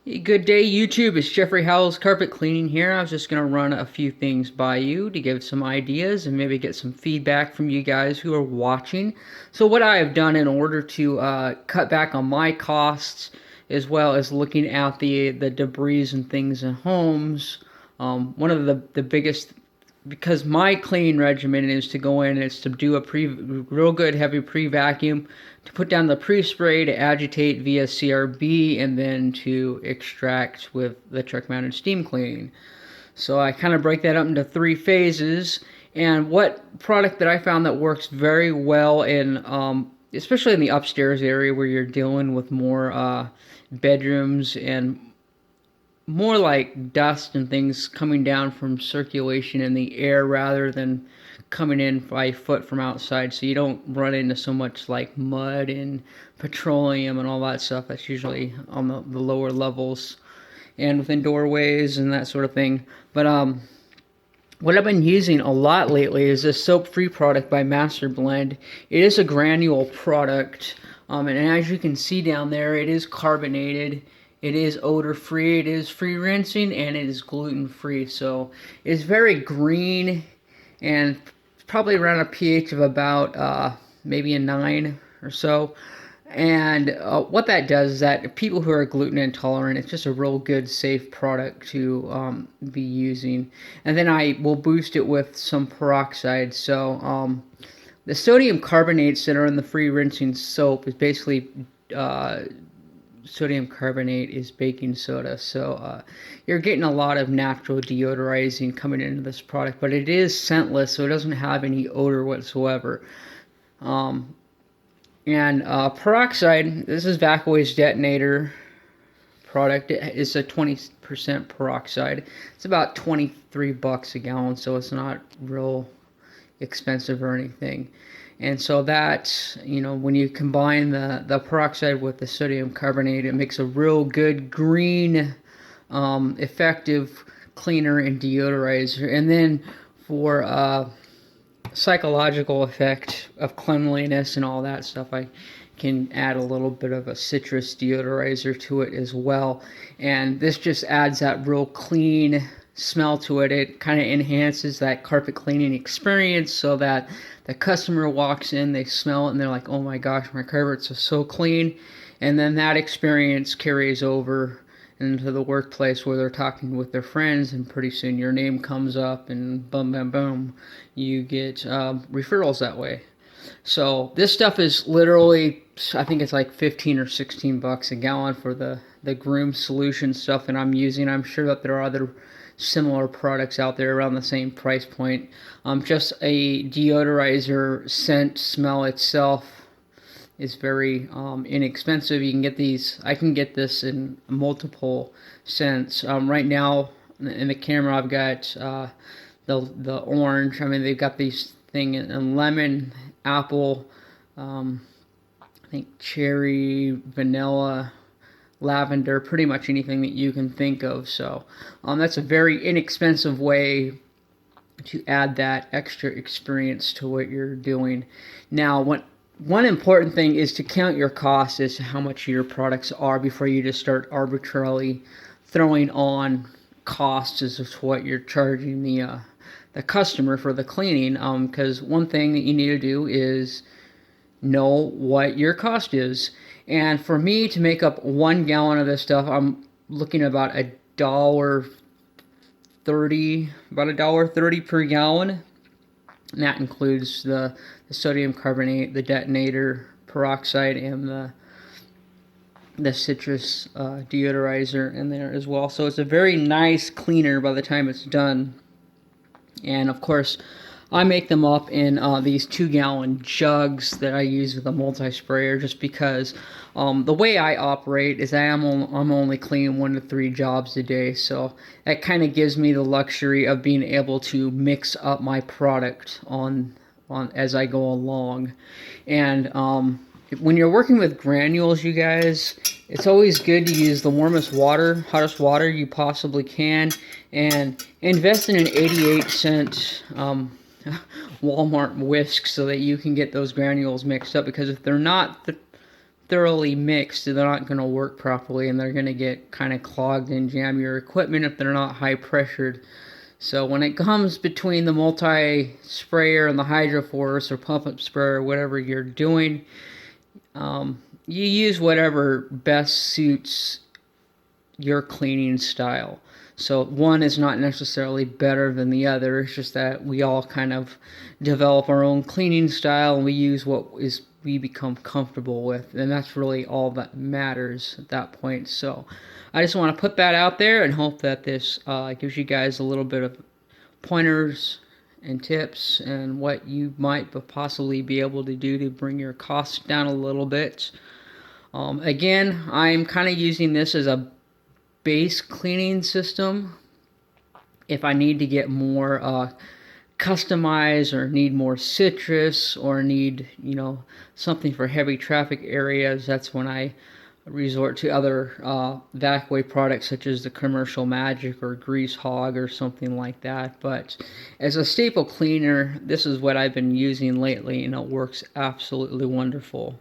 Hey, good day, YouTube. It's Jeffrey Howells Carpet Cleaning here. I was just going to run a few things by you to give some ideas and maybe get some feedback from you guys who are watching. So what I have done in order to cut back on my costs, as well as looking at the debris and things in homes, one of the biggest, because my cleaning regimen is to go in and it's to do a real good heavy pre-vacuum, to put down the pre-spray, to agitate via CRB, and then to extract with the truck mounted steam cleaning. So I kind of break that up into three phases. And what product that I found that works very well in especially in the upstairs area where you're dealing with more bedrooms and more like dust and things coming down from circulation in the air rather than coming in by foot from outside, so you don't run into so much like mud and petroleum and all that stuff. That's usually on the lower levels and within doorways and that sort of thing. But what I've been using a lot lately is this soap-free product by Master Blend. It is a granule product, and as you can see down there, it is carbonated. It is odor-free, it is free rinsing, and it is gluten-free. So it's very green and probably around a pH of about maybe a 9 or so. And what that does is that people who are gluten intolerant, it's just a real good, safe product to be using. And then I will boost it with some peroxide. So the sodium carbonates that are in the free rinsing soap is basically sodium carbonate is baking soda, so you're getting a lot of natural deodorizing coming into this product, but it is scentless, so it doesn't have any odor whatsoever. And peroxide, this is Vacaway's detonator product. It is a 20% peroxide. It's about 23 bucks a gallon, so it's not real expensive or anything. And so that, when you combine the peroxide with the sodium carbonate, it makes a real good green, effective cleaner and deodorizer. And then for psychological effect of cleanliness and all that stuff, I can add a little bit of a citrus deodorizer to it as well. And this just adds that real clean smell to it. It kind of enhances that carpet cleaning experience so that the customer walks in, they smell it, and they're like, oh my gosh, my carpets are so clean. And then that experience carries over into the workplace where they're talking with their friends, and pretty soon your name comes up, and boom, boom, boom, you get referrals that way. So this stuff is literally, I think it's like 15 or 16 bucks a gallon for the Groom Solution stuff that I'm using. I'm sure that there are other similar products out there around the same price point. Just a deodorizer scent smell itself is very inexpensive. You can get these, I can get this in multiple scents. Right now in the camera I've got the orange. I mean, they've got these thing in lemon, apple, I think cherry, vanilla, lavender, pretty much anything that you can think of. So that's a very inexpensive way to add that extra experience to what you're doing. Now, one important thing is to count your costs as to how much your products are before you just start arbitrarily throwing on costs as to what you're charging the customer for the cleaning. Because one thing that you need to do is know what your cost is. And for me to make up 1 gallon of this stuff, I'm looking at about $1.30, about $1.30 per gallon. And that includes the sodium carbonate, the detonator, peroxide, and the citrus deodorizer in there as well. So it's a very nice cleaner by the time it's done. And of course, I make them up in these 2-gallon jugs that I use with a multi-sprayer, just because the way I operate is I'm only cleaning 1 to 3 jobs a day, so that kind of gives me the luxury of being able to mix up my product on as I go along. And when you're working with granules, you guys, it's always good to use the warmest water, hottest water you possibly can, and invest in an 88-cent Walmart whisk so that you can get those granules mixed up, because if they're not thoroughly mixed, they're not going to work properly, and they're going to get kind of clogged and jam your equipment if they're not high pressured. So when it comes between the multi-sprayer and the hydroforce or pump-up sprayer, whatever you're doing, you use whatever best suits your cleaning style. So one is not necessarily better than the other. It's just that we all kind of develop our own cleaning style, and we use what is we become comfortable with, and that's really all that matters at that point. So I just want to put that out there and hope that this gives you guys a little bit of pointers and tips and what you might possibly be able to do to bring your costs down a little bit. Again, I'm kind of using this as a base cleaning system. If I need to get more customized, or need more citrus, or need something for heavy traffic areas, that's when I resort to other Vacway products such as the Commercial Magic or Grease Hog or something like that. But as a staple cleaner, this is what I've been using lately, and it works absolutely wonderful.